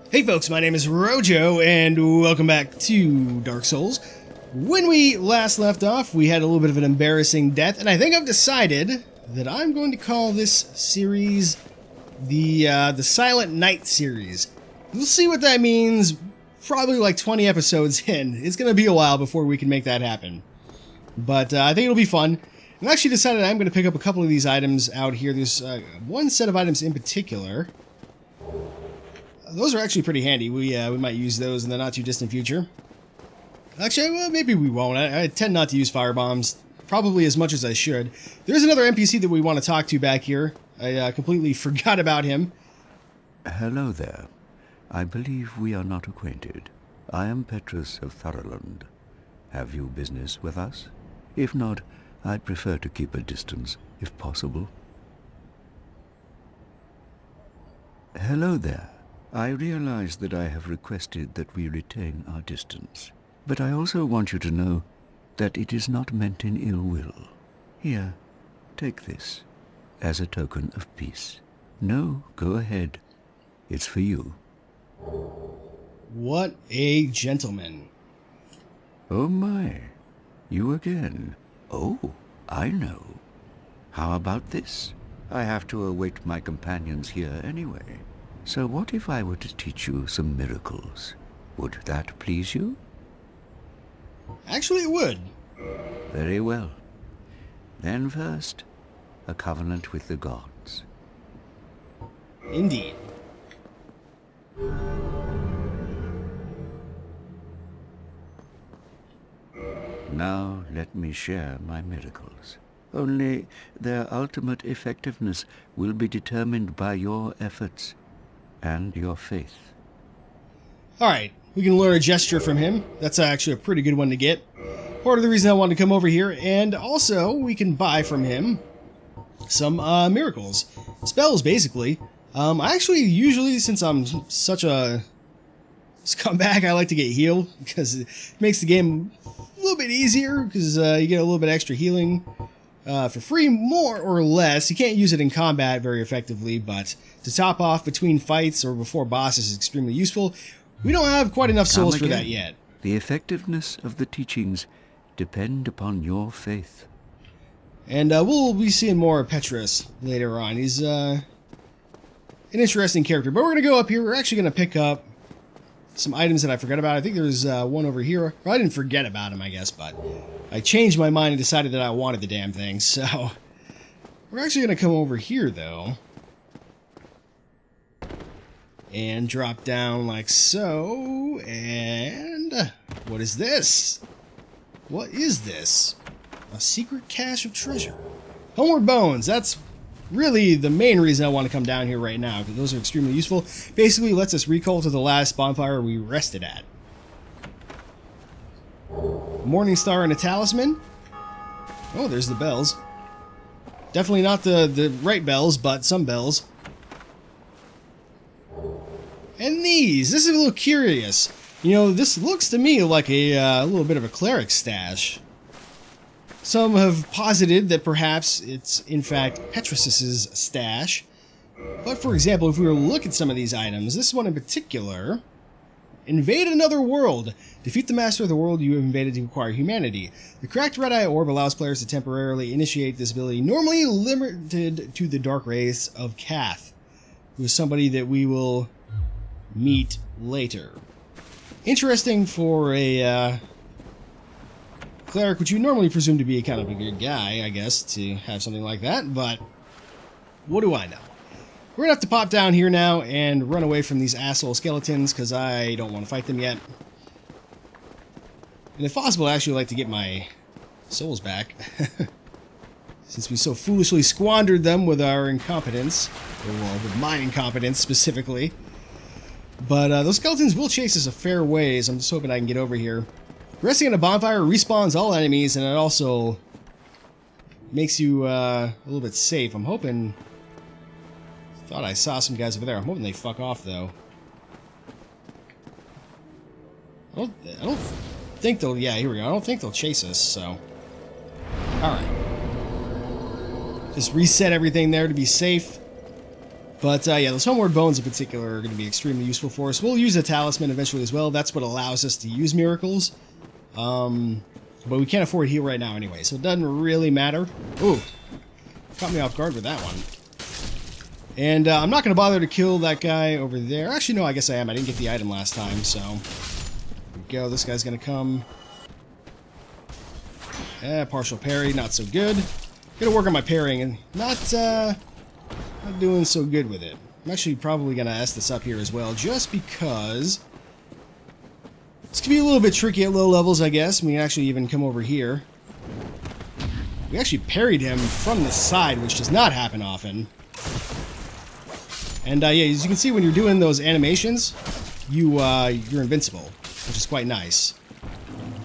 Hey folks, my name is Rojo, and welcome back to Dark Souls. When we last left off, we had a little bit of an embarrassing death, and I think I've decided that I'm going to call this series the Silent Night series. We'll see what that means probably like 20 episodes in. It's going to be a while before we can make that happen. But I think it'll be fun. And I actually decided I'm going to pick up a couple of these items out here. There's one set of items in particular. Those are actually pretty handy. We might use those in the not-too-distant future. Actually, well, maybe we won't. I tend not to use firebombs, probably as much as I should. There's another NPC that we want to talk to back here. I completely forgot about him. Hello there. I believe we are not acquainted. I am Petrus of Thurland. Have you business with us? If not, I'd prefer to keep a distance, if possible. Hello there. I realize that I have requested that we retain our distance, but I also want you to know that it is not meant in ill will. Here, take this, as a token of peace. No, go ahead. It's for you. What a gentleman. Oh my, you again. Oh, I know. How about this? I have to await my companions here anyway. So what if I were to teach you some miracles? Would that please you? Actually, it would. Very well. Then first, a covenant with the gods. Indeed. Now let me share my miracles. Only their ultimate effectiveness will be determined by your efforts and your faith. Alright, we can learn a gesture from him. That's actually a pretty good one to get. Part of the reason I wanted to come over here, and also we can buy from him some miracles. Spells, basically. I actually usually, since I'm such a scumbag, I like to get healed, because it makes the game a little bit easier, because you get a little bit extra healing for free, more or less. You can't use it in combat very effectively, but to top off between fights or before bosses is extremely useful. We don't have quite enough souls for that yet. The effectiveness of the teachings depend upon your faith. And we'll be seeing more of Petrus later on. He's an interesting character. But we're going to go up here. We're actually going to pick up some items that I forgot about. I think there's one over here. Well, I didn't forget about him, I guess, but I changed my mind and decided that I wanted the damn thing. So we're actually going to come over here, though, and drop down like so. And what is this? What is this? A secret cache of treasure. Homeward Bones. That's really the main reason I want to come down here right now, because those are extremely useful. Basically, lets us recall to the last bonfire we rested at. Morning Star and a talisman. Oh, there's the bells. Definitely not the right bells, but some bells. And these. This is a little curious. You know, this looks to me like a little bit of a cleric stash. Some have posited that perhaps it's, in fact, Petrus's stash. But, for example, if we were to look at some of these items, this one in particular, invade another world. Defeat the master of the world you have invaded to acquire humanity. The cracked red-eye orb allows players to temporarily initiate this ability, normally limited to the dark race of Kath, who is somebody that we will meet later. Interesting for a cleric, which you normally presume to be kind of a good guy, I guess, to have something like that, but what do I know? We're gonna have to pop down here now and run away from these asshole skeletons, because I don't want to fight them yet. And if possible, I'd actually like to get my souls back, since we so foolishly squandered them with our incompetence, or well, with my incompetence specifically. But those skeletons will chase us a fair ways. I'm just hoping I can get over here. Resting on a bonfire respawns all enemies, and it also makes you a little bit safe. I'm hoping... Thought I saw some guys over there. I'm hoping they fuck off, though. I don't think they'll... Yeah, here we go. I don't think they'll chase us, so... Alright. Just reset everything there to be safe. But yeah, those homeward bones in particular are going to be extremely useful for us. We'll use a talisman eventually as well. That's what allows us to use miracles. But we can't afford heal right now anyway, so it doesn't really matter. Ooh, caught me off guard with that one. And I'm not going to bother to kill that guy over there. Actually, no, I guess I am. I didn't get the item last time, so... Here we go. This guy's going to come. Partial parry, not so good. Gonna work on my parrying, and not doing so good with it. I'm actually probably going to S this up here as well, just because... This can be a little bit tricky at low levels, I guess. We can actually even come over here. We actually parried him from the side, which does not happen often. And yeah, as you can see, when you're doing those animations, you're invincible, which is quite nice.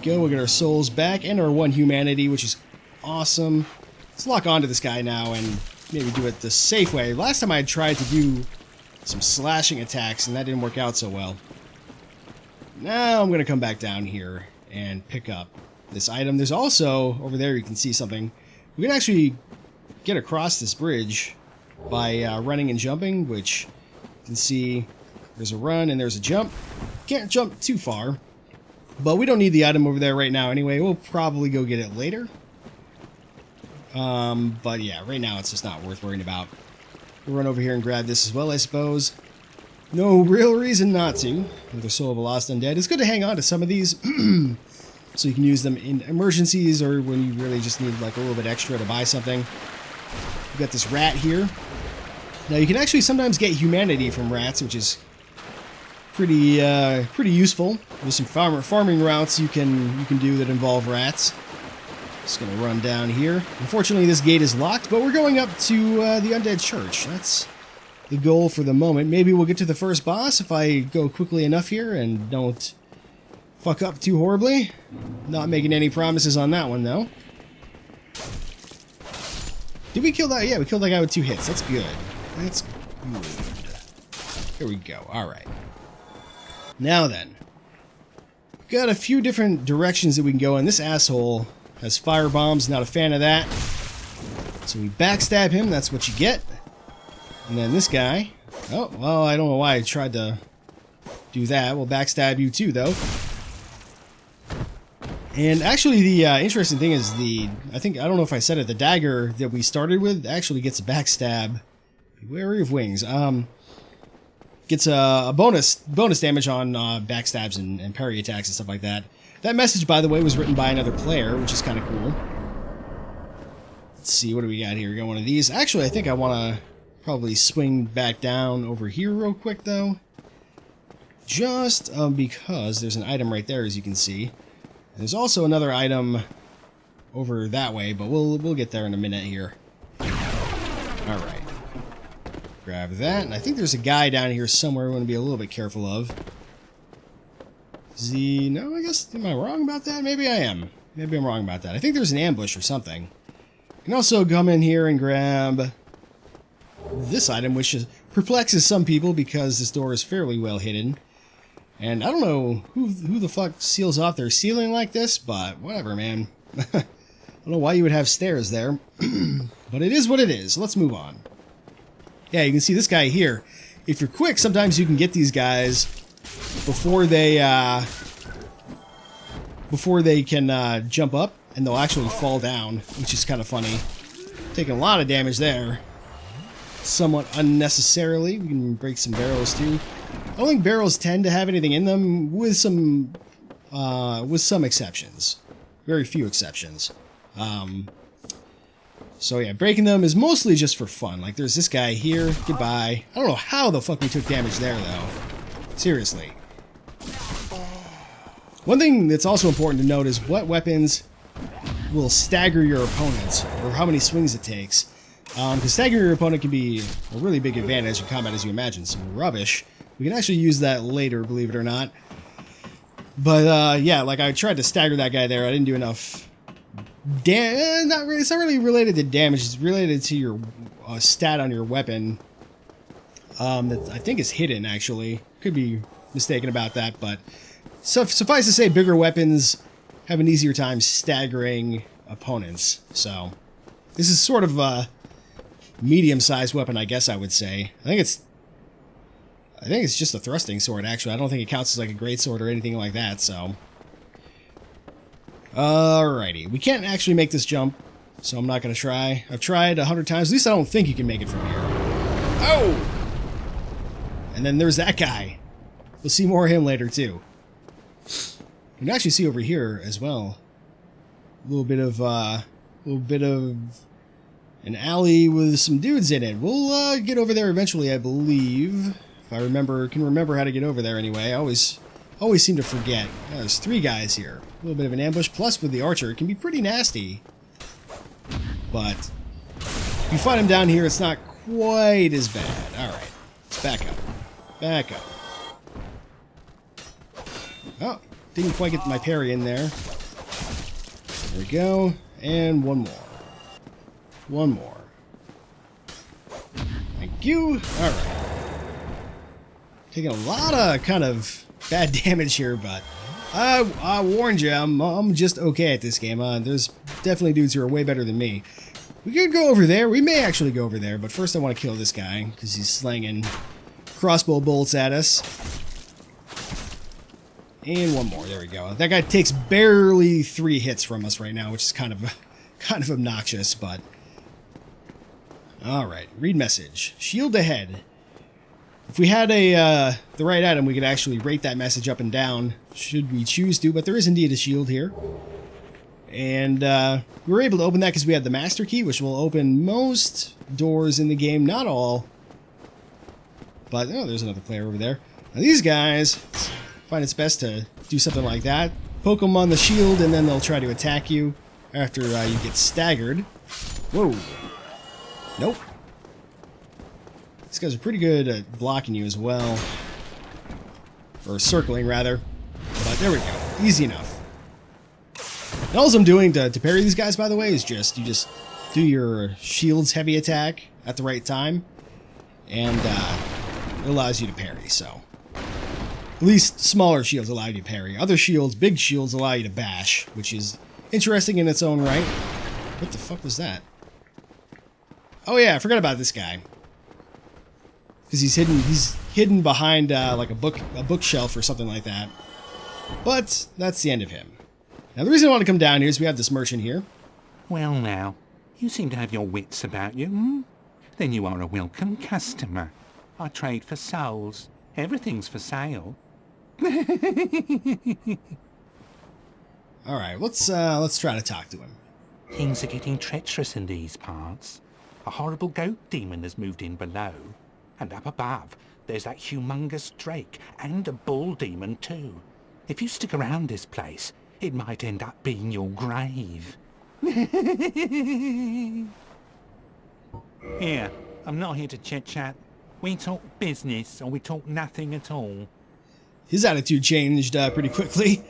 Go, we'll get our souls back and our 1 humanity, which is awesome. Let's lock onto this guy now and maybe do it the safe way. Last time I tried to do some slashing attacks, and that didn't work out so well. Now I'm going to come back down here and pick up this item. There's also, over there you can see something. We can actually get across this bridge by running and jumping, which you can see there's a run and there's a jump. Can't jump too far, but we don't need the item over there right now anyway. We'll probably go get it later. But yeah, right now it's just not worth worrying about. We'll run over here and grab this as well, I suppose. No real reason not to. With the Soul of a Lost Undead. It's good to hang on to some of these so you can use them in emergencies or when you really just need like a little bit extra to buy something. We've got this rat here. Now you can actually sometimes get humanity from rats, which is pretty useful. There's some farming routes you can do that involve rats. Just gonna run down here. Unfortunately, this gate is locked, but we're going up to the Undead Church. That's the goal for the moment. Maybe we'll get to the first boss if I go quickly enough here and don't fuck up too horribly. Not making any promises on that one, though. Did we kill that? Yeah, we killed that guy with 2 hits. That's good. That's good. Here we go. Alright. Now then. We've got a few different directions that we can go in. This asshole has fire bombs. Not a fan of that. So we backstab him. That's what you get. And then this guy. Oh, well, I don't know why I tried to do that. We'll backstab you too, though. And actually, the interesting thing is I don't know if I said it, the dagger that we started with actually gets a backstab. Be wary of wings. Gets a bonus damage on backstabs and parry attacks and stuff like that. That message, by the way, was written by another player, which is kind of cool. Let's see, what do we got here? We got one of these. Actually, I think I want to probably swing back down over here real quick, though. Just because there's an item right there, as you can see. And there's also another item over that way, but we'll get there in a minute here. Alright. Grab that. And I think there's a guy down here somewhere we want to be a little bit careful of. No, I guess, am I wrong about that? Maybe I am. Maybe I'm wrong about that. I think there's an ambush or something. You can also come in here and grab this item, which perplexes some people because this door is fairly well hidden. And I don't know who the fuck seals off their ceiling like this, but whatever, man. I don't know why you would have stairs there, but it is what it is. Let's move on. Yeah, you can see this guy here. If you're quick, sometimes you can get these guys before they can jump up, and they'll actually fall down, which is kind of funny. Taking a lot of damage there. Somewhat unnecessarily. We can break some barrels too. I don't think barrels tend to have anything in them, with some exceptions. Very few exceptions. So yeah, breaking them is mostly just for fun. Like there's this guy here. Goodbye. I don't know how the fuck we took damage there though. Seriously. One thing that's also important to note is what weapons will stagger your opponents, or how many swings it takes. Because staggering your opponent can be a really big advantage in combat, as you imagine. Some rubbish. We can actually use that later, believe it or not. But yeah, like I tried to stagger that guy there. I didn't do enough. It's not really related to damage. It's related to your stat on your weapon. That I think is hidden, actually. Could be mistaken about that, but suffice to say, bigger weapons have an easier time staggering opponents. So this is sort of medium-sized weapon, I guess I would say. I think it's just a thrusting sword, actually. I don't think it counts as like a greatsword or anything like that, so. Alrighty. We can't actually make this jump, so I'm not going to try. I've tried 100 times. At least I don't think you can make it from here. Oh! And then there's that guy. We'll see more of him later, too. You can actually see over here as well. A little bit of an alley with some dudes in it. We'll get over there eventually, I believe. If I can remember how to get over there anyway. I always seem to forget. Oh, there's 3 guys here. A little bit of an ambush. Plus, with the archer, it can be pretty nasty. But if you fight him down here, it's not quite as bad. Alright, let's back up. Back up. Oh, didn't quite get my parry in there. There we go. And one more. One more. Thank you. Alright. Taking a lot of kind of bad damage here, but I warned you, I'm just okay at this game. There's definitely dudes who are way better than me. We could go over there. We may actually go over there, but first I want to kill this guy because he's slinging crossbow bolts at us. And one more. There we go. That guy takes barely 3 hits from us right now, which is kind of obnoxious, but all right. Read message. Shield ahead. If we had the right item, we could actually rate that message up and down, should we choose to, but there is indeed a shield here. And we were able to open that because we had the master key, which will open most doors in the game, not all. But, oh, there's another player over there. Now these guys find it's best to do something like that. Poke them on the shield, and then they'll try to attack you after you get staggered. Whoa. Nope. These guys are pretty good at blocking you as well. Or circling, rather. But there we go. Easy enough. And all I'm doing to parry these guys, by the way, is you just do your shield's heavy attack at the right time. And it allows you to parry, so. At least smaller shields allow you to parry. Other shields, big shields, allow you to bash, which is interesting in its own right. What the fuck was that? Oh yeah, I forgot about this guy. Because he's hidden behind like a bookshelf or something like that. But that's the end of him. Now the reason I want to come down here is we have this merchant here. Well now, you seem to have your wits about you, hmm? Then you are a welcome customer. I trade for souls. Everything's for sale. Alright, let's try to talk to him. Things are getting treacherous in these parts. A horrible goat demon has moved in below. And up above, there's that humongous drake and a bull demon too. If you stick around this place, it might end up being your grave. Here, I'm not here to chit-chat. We talk business, or we talk nothing at all. His attitude changed pretty quickly.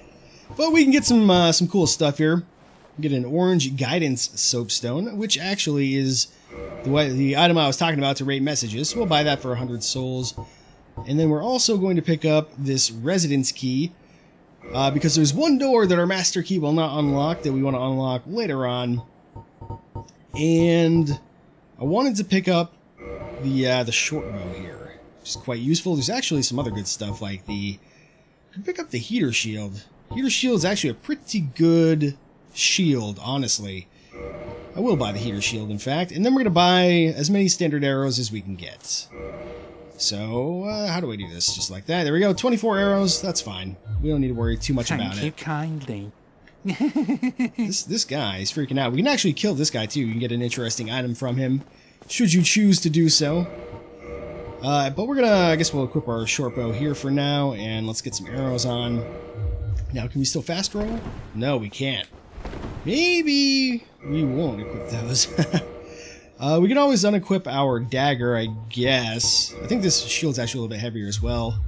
But we can get some cool stuff here. Get an orange guidance soapstone, which actually is the item I was talking about to rate messages. We'll buy that for 100 souls. And then we're also going to pick up this residence key. Because there's one door that our master key will not unlock that we want to unlock later on. And I wanted to pick up the short bow here, which is quite useful. There's actually some other good stuff like pick up the heater shield. Heater shield is actually a pretty good shield, honestly. I will buy the heater shield, in fact, and then we're going to buy as many standard arrows as we can get. So, how do I do this? Just like that. There we go. 24 arrows. That's fine. We don't need to worry too much about it. Thank you kindly. This guy is freaking out. We can actually kill this guy, too. You can get an interesting item from him, should you choose to do so. But we're going to, I guess we'll equip our short bow here for now, and let's get some arrows on. Now, can we still fast roll? No, we can't. Maybe we won't equip those. We can always unequip our dagger, I guess. I think this shield's actually a little bit heavier as well.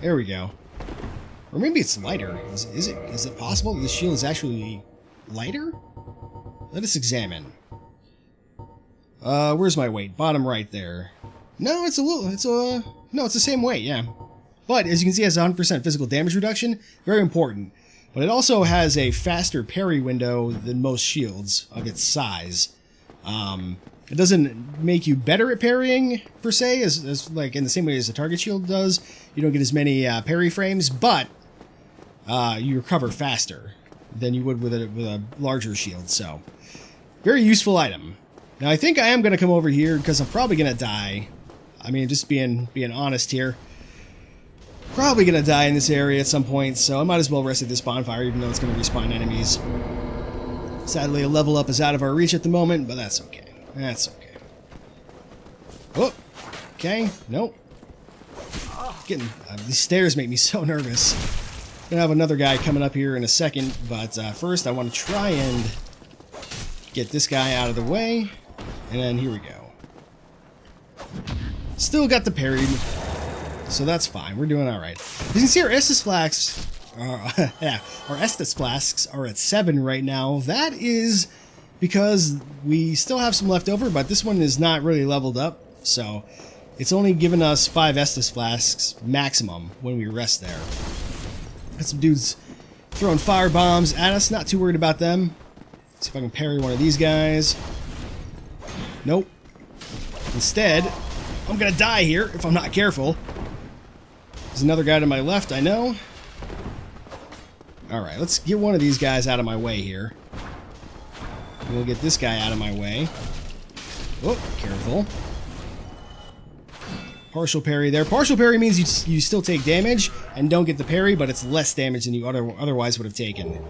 There we go. Or maybe it's lighter. Is it possible that this shield is actually lighter? Let us examine. Where's my weight? Bottom right there. No, it's the same weight, yeah. But as you can see, it has 100% physical damage reduction. Very important. But it also has a faster parry window than most shields of its size. It doesn't make you better at parrying, per se, as like in the same way as the target shield does. You don't get as many parry frames, but you recover faster than you would with a larger shield, so very useful item. Now I think I am going to come over here because I'm probably going to die. I mean, just being honest here. Probably going to die in this area at some point, so I might as well rest at this bonfire even though it's going to respawn enemies. Sadly, a level up is out of our reach at the moment, but that's okay. That's okay. Oh, okay, nope. Getting these stairs make me so nervous. Gonna have another guy coming up here in a second, but first I want to try and get this guy out of the way, and then here we go. Still got the parry, so that's fine. We're doing all right. You can see our Estus flasks, yeah, our Estus flasks are at 7 right now. That is because we still have some left over, but this one is not really leveled up, so it's only given us 5 Estus flasks maximum when we rest there. Got some dudes throwing fire bombs at us. Not too worried about them. See if I can parry one of these guys. Nope. Instead, I'm gonna die here if I'm not careful. There's another guy to my left, I know. Alright, let's get one of these guys out of my way here. We'll get this guy out of my way. Oh, careful. Partial parry there. Partial parry means you still take damage and don't get the parry, but it's less damage than you otherwise would have taken.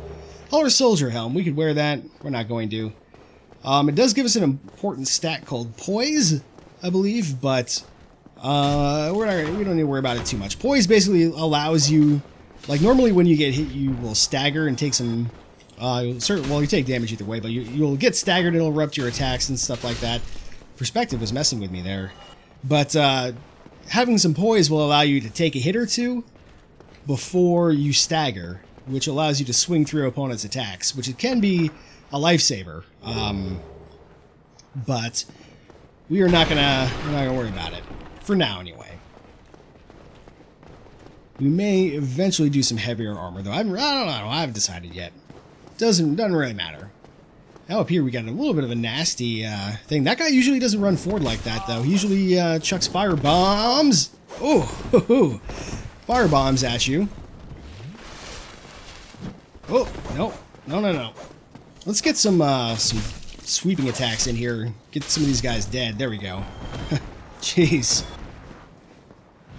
Or soldier helm. We could wear that. We're not going to. It does give us an important stat called poise, I believe, but we don't need to worry about it too much. Poise basically allows you, like normally when you get hit, you will stagger and take some. Well, you take damage either way, but you'll get staggered and it'll interrupt your attacks and stuff like that. Perspective was messing with me there, but having some poise will allow you to take a hit or two before you stagger, which allows you to swing through opponents' attacks, which it can be a lifesaver. But we're not gonna worry about it for now, anyway. We may eventually do some heavier armor, though. I don't know. I haven't decided yet. Doesn't really matter. Now up here we got a little bit of a nasty thing. That guy usually doesn't run forward like that, though. He usually chucks fire bombs. Oh, fire bombs at you. Oh, no. Let's get some sweeping attacks in here. Get some of these guys dead. There we go. Jeez.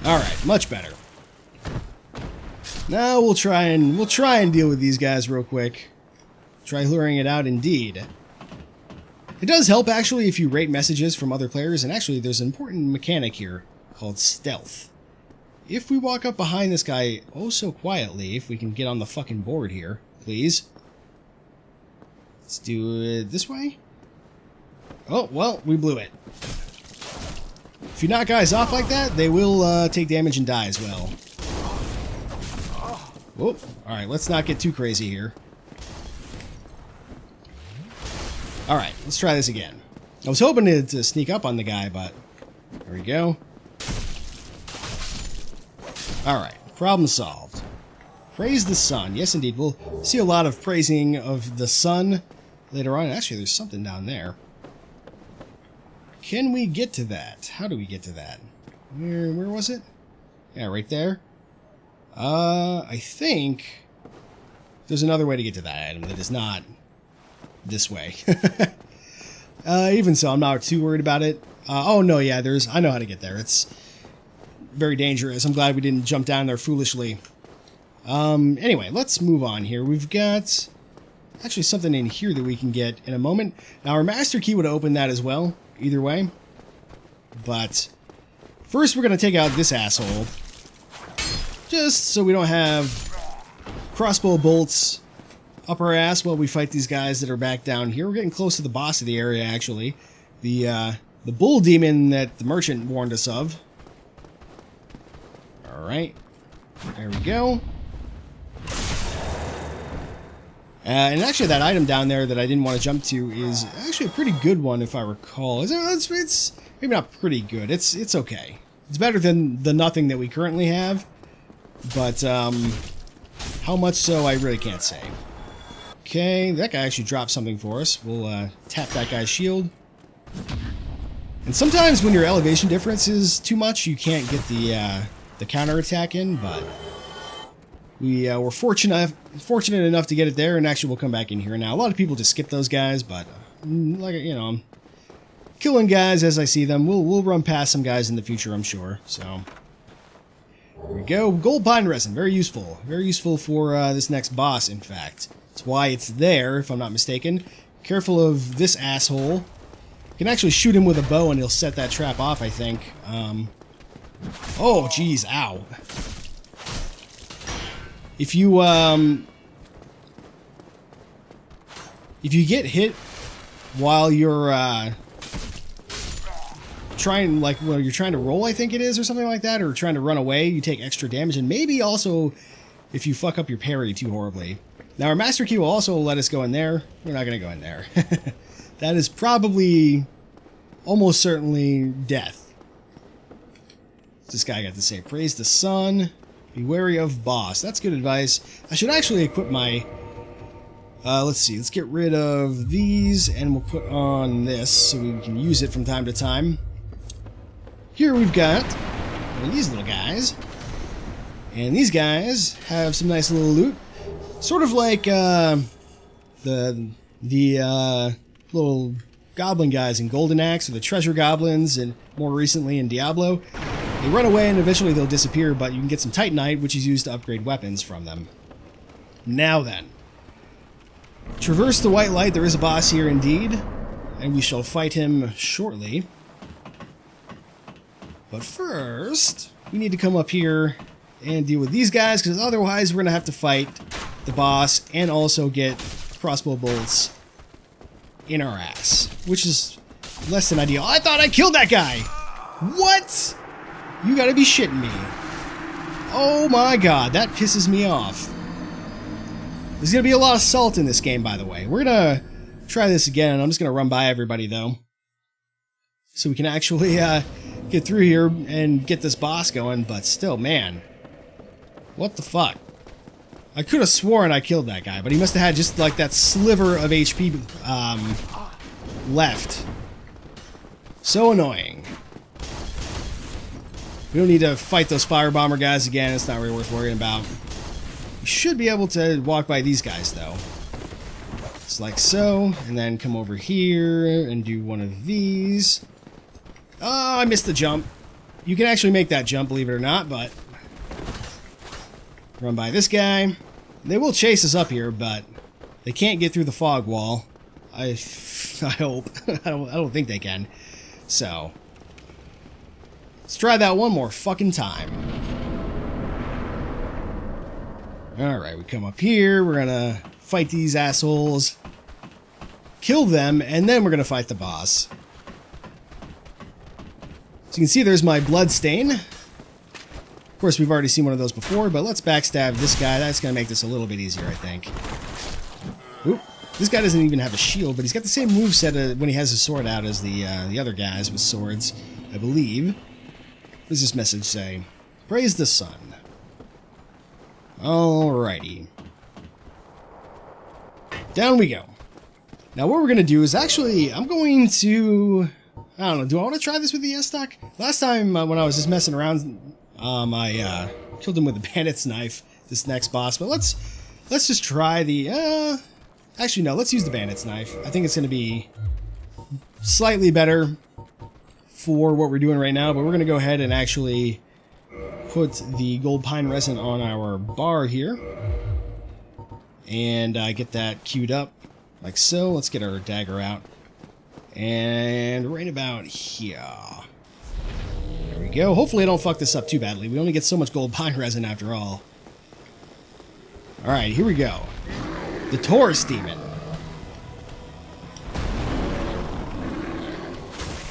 All right, much better. Now we'll try and deal with these guys real quick. Try luring it out, indeed. It does help, actually, if you rate messages from other players, and actually there's an important mechanic here called stealth. If we walk up behind this guy oh so quietly, if we can get on the fucking board here, please. Let's do it this way. Oh, well, we blew it. If you knock guys off like that, they will take damage and die as well. Whoop. Alright, let's not get too crazy here. Alright, let's try this again. I was hoping to sneak up on the guy, but there we go. Alright, problem solved. Praise the sun. Yes, indeed. We'll see a lot of praising of the sun later on. Actually, there's something down there. Can we get to that? How do we get to that? Where was it? Yeah, right there. I think there's another way to get to that item that is not this way. Even so, I'm not too worried about it. Oh no, yeah, I know how to get there. It's very dangerous. I'm glad we didn't jump down there foolishly. Anyway, let's move on here. We've got actually something in here that we can get in a moment. Now, our master key would open that as well, either way. But first, we're going to take out this asshole. Just so we don't have crossbow bolts up our ass while we fight these guys that are back down here. We're getting close to the boss of the area, actually. The bull demon that the merchant warned us of. Alright. There we go. And actually that item down there that I didn't want to jump to is actually a pretty good one, if I recall. It's maybe not pretty good. It's okay. It's better than the nothing that we currently have. But, how much so, I really can't say. Okay, that guy actually dropped something for us. We'll tap that guy's shield. And sometimes when your elevation difference is too much, you can't get the counterattack in, but we were fortunate enough to get it there, and actually we'll come back in here. Now, a lot of people just skip those guys, but like, you know, I'm killing guys as I see them. We'll run past some guys in the future, I'm sure. So there we go. Gold pine resin, very useful. Very useful for this next boss, in fact. That's why it's there, if I'm not mistaken. Careful of this asshole. You can actually shoot him with a bow and he'll set that trap off, I think. Oh, geez, ow. If you get hit while you're you're trying to roll, I think it is, or something like that, or trying to run away, you take extra damage, and maybe also if you fuck up your parry too horribly. Now, our master key will also let us go in there. We're not going to go in there. That is probably, almost certainly, death. This guy got to say, praise the sun, be wary of boss. That's good advice. I should actually equip my... let's see, let's get rid of these, and we'll put on this so we can use it from time to time. Here we've got these little guys. And these guys have some nice little loot. Sort of like the little goblin guys in Golden Axe, or the treasure goblins, and more recently in Diablo. They run away and eventually they'll disappear, but you can get some Titanite, which is used to upgrade weapons from them. Now then. Traverse the white light. There is a boss here indeed, and we shall fight him shortly. But first, we need to come up here and deal with these guys, because otherwise we're going to have to fight the boss and also get crossbow bolts in our ass, which is less than ideal. I thought I killed that guy! What? You gotta be shitting me. Oh my god, that pisses me off. There's gonna be a lot of salt in this game, by the way. We're gonna try this again. I'm just gonna run by everybody, though, so we can actually get through here and get this boss going, but still, man. What the fuck? I could have sworn I killed that guy, but he must have had just like that sliver of HP left. So annoying. We don't need to fight those firebomber guys again. It's not really worth worrying about. We should be able to walk by these guys, though. Just like so, and then come over here and do one of these. Oh, I missed the jump. You can actually make that jump, believe it or not, but... Run by this guy. They will chase us up here, but they can't get through the fog wall. I hope. I don't think they can. So, let's try that one more fucking time. Alright, we come up here. We're gonna fight these assholes. Kill them, and then we're gonna fight the boss. So you can see there's my blood stain. Of course, we've already seen one of those before, but let's backstab this guy. That's going to make this a little bit easier, I think. Oop. This guy doesn't even have a shield, but he's got the same moveset when he has his sword out as the other guys with swords, I believe. What does this message say? Praise the sun. Alrighty. Down we go. Now what we're going to do is actually, I'm going to... I don't know, do I want to try this with the S-Stock? Last time when I was just messing around... I killed him with a bandit's knife, this next boss, but let's just try the, actually no, let's use the bandit's knife. I think it's going to be slightly better for what we're doing right now, but we're going to go ahead and actually put the gold pine resin on our bar here, and get that queued up, like so. Let's get our dagger out, and right about here. There we go. Hopefully I don't fuck this up too badly. We only get so much gold pine resin after all. Alright, here we go. The Taurus Demon.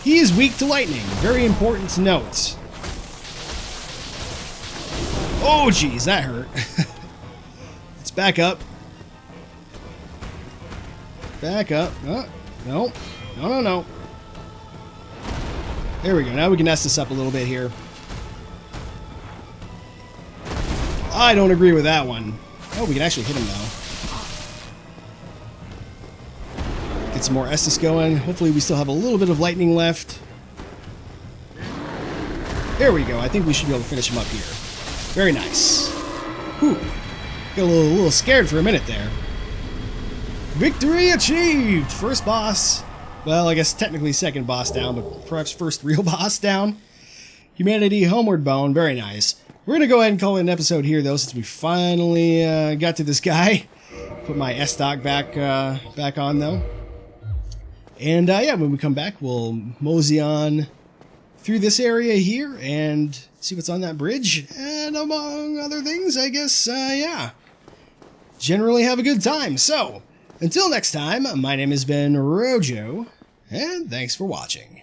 He is weak to lightning. Very important to note. Oh, geez, that hurt. Let's back up. Back up. Oh, no. No, no, no. There we go. Now we can mess this up a little bit here. I don't agree with that one. Oh, we can actually hit him, though. Get some more Estus going. Hopefully we still have a little bit of lightning left. There we go. I think we should be able to finish him up here. Very nice. Whew. Got a little scared for a minute there. Victory achieved! First boss. Well, I guess technically second boss down, but perhaps first real boss down. Humanity Homeward Bound. Very nice. We're going to go ahead and call it an episode here, though, since we finally got to this guy. Put my S-Dock back on, though. And, yeah, when we come back, we'll mosey on through this area here and see what's on that bridge. And among other things, I guess, yeah. Generally have a good time. So, until next time, my name has been Rojo, and thanks for watching.